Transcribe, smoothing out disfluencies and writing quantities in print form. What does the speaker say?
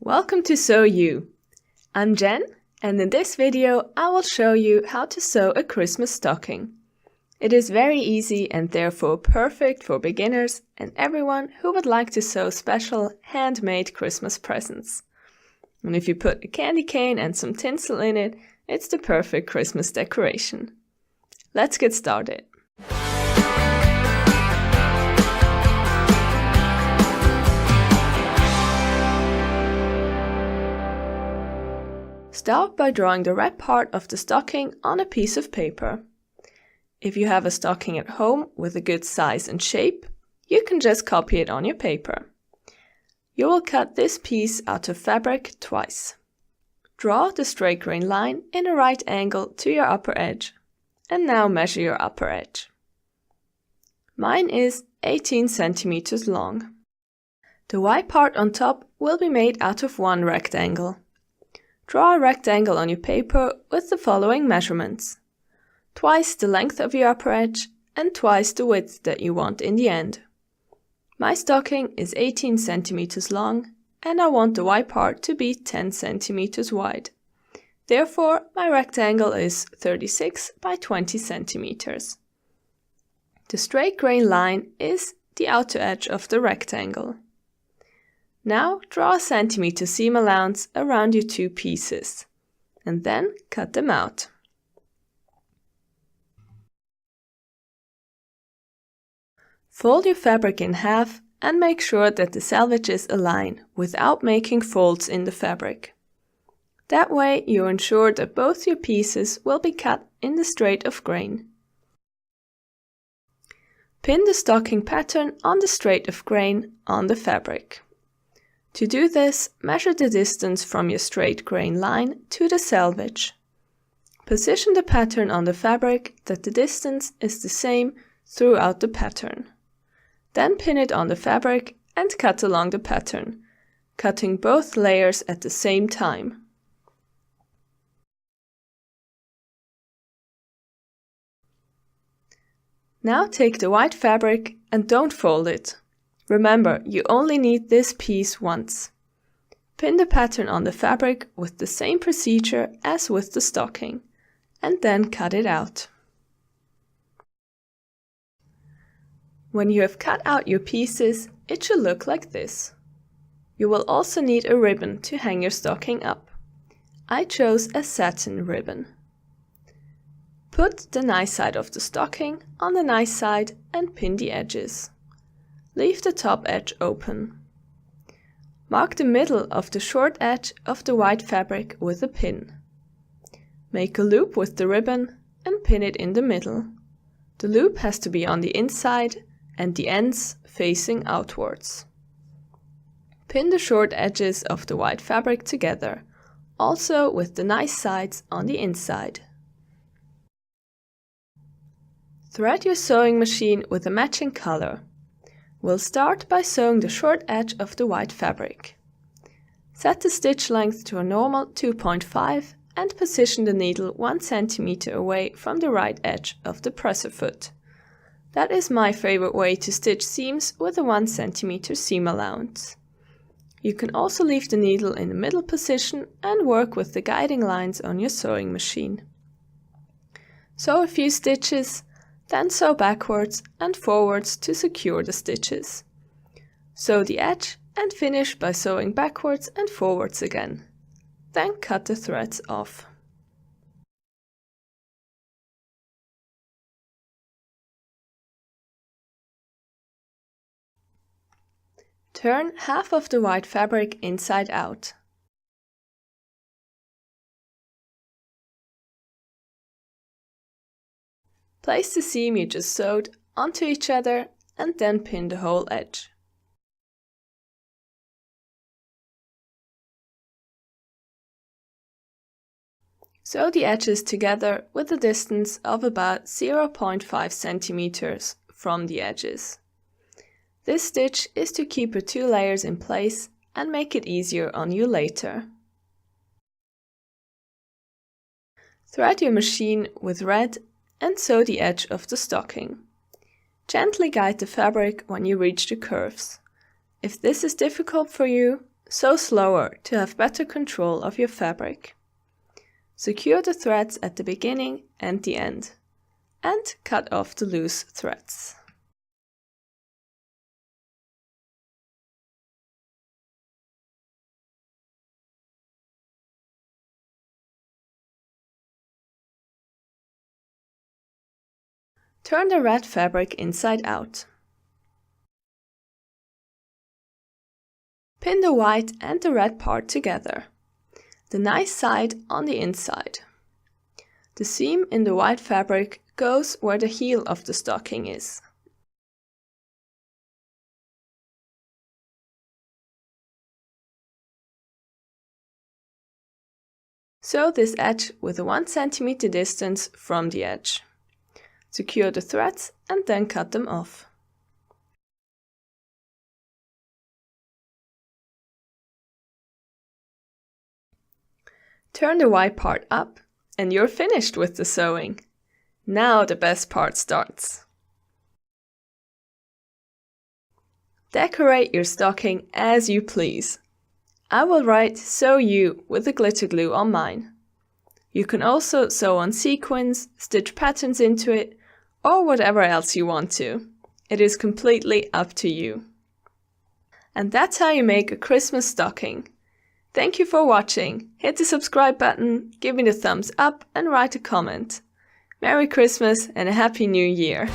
Welcome to Sew You! I'm Jen, and in this video I will show you how to sew a Christmas stocking. It is very easy and therefore perfect for beginners and everyone who would like to sew special handmade Christmas presents. And if you put a candy cane and some tinsel in it, it's the perfect Christmas decoration. Let's get started. Start by drawing the red part of the stocking on a piece of paper. If you have a stocking at home with a good size and shape, you can just copy it on your paper. You will cut this piece out of fabric twice. Draw the straight grain line in a right angle to your upper edge, and now measure your upper edge. Mine is 18 centimeters long. The white part on top will be made out of one rectangle. Draw a rectangle on your paper with the following measurements: twice the length of your upper edge and twice the width that you want in the end. My stocking is 18 centimeters long and I want the white part to be 10 centimeters wide. Therefore, my rectangle is 36 by 20 centimeters. The straight grain line is the outer edge of the rectangle. Now draw a centimeter seam allowance around your two pieces, and then cut them out. Fold your fabric in half and make sure that the selvages align without making folds in the fabric. That way you ensure that both your pieces will be cut in the straight of grain. Pin the stocking pattern on the straight of grain on the fabric. To do this, measure the distance from your straight grain line to the selvage. Position the pattern on the fabric that the distance is the same throughout the pattern. Then pin it on the fabric and cut along the pattern, cutting both layers at the same time. Now take the white fabric and don't fold it. Remember, you only need this piece once. Pin the pattern on the fabric with the same procedure as with the stocking, and then cut it out. When you have cut out your pieces, it should look like this. You will also need a ribbon to hang your stocking up. I chose a satin ribbon. Put the nice side of the stocking on the nice side and pin the edges. Leave the top edge open. Mark the middle of the short edge of the white fabric with a pin. Make a loop with the ribbon and pin it in the middle. The loop has to be on the inside and the ends facing outwards. Pin the short edges of the white fabric together, also with the nice sides on the inside. Thread your sewing machine with a matching color. We'll start by sewing the short edge of the white fabric. Set the stitch length to a normal 2.5 and position the needle 1 centimeter away from the right edge of the presser foot. That is my favorite way to stitch seams with a 1 centimeter seam allowance. You can also leave the needle in the middle position and work with the guiding lines on your sewing machine. Sew a few stitches, then sew backwards and forwards to secure the stitches. Sew the edge and finish by sewing backwards and forwards again. Then cut the threads off. Turn half of the white fabric inside out. Place the seam you just sewed onto each other and then pin the whole edge. Sew the edges together with a distance of about 0.5 centimeters from the edges. This stitch is to keep your two layers in place and make it easier on you later. Thread your machine with red and sew the edge of the stocking. Gently guide the fabric when you reach the curves. If this is difficult for you, sew slower to have better control of your fabric. Secure the threads at the beginning and the end, and cut off the loose threads. Turn the red fabric inside out. Pin the white and the red part together, the nice side on the inside. The seam in the white fabric goes where the heel of the stocking is. Sew this edge with a 1 cm distance from the edge. Secure the threads and then cut them off. Turn the white part up and you're finished with the sewing. Now the best part starts. Decorate your stocking as you please. I will write "Sew You" with the glitter glue on mine. You can also sew on sequins, stitch patterns into it, or whatever else you want to. It is completely up to you. And that's how you make a Christmas stocking. Thank you for watching. Hit the subscribe button, give me the thumbs up and write a comment. Merry Christmas and a Happy New Year!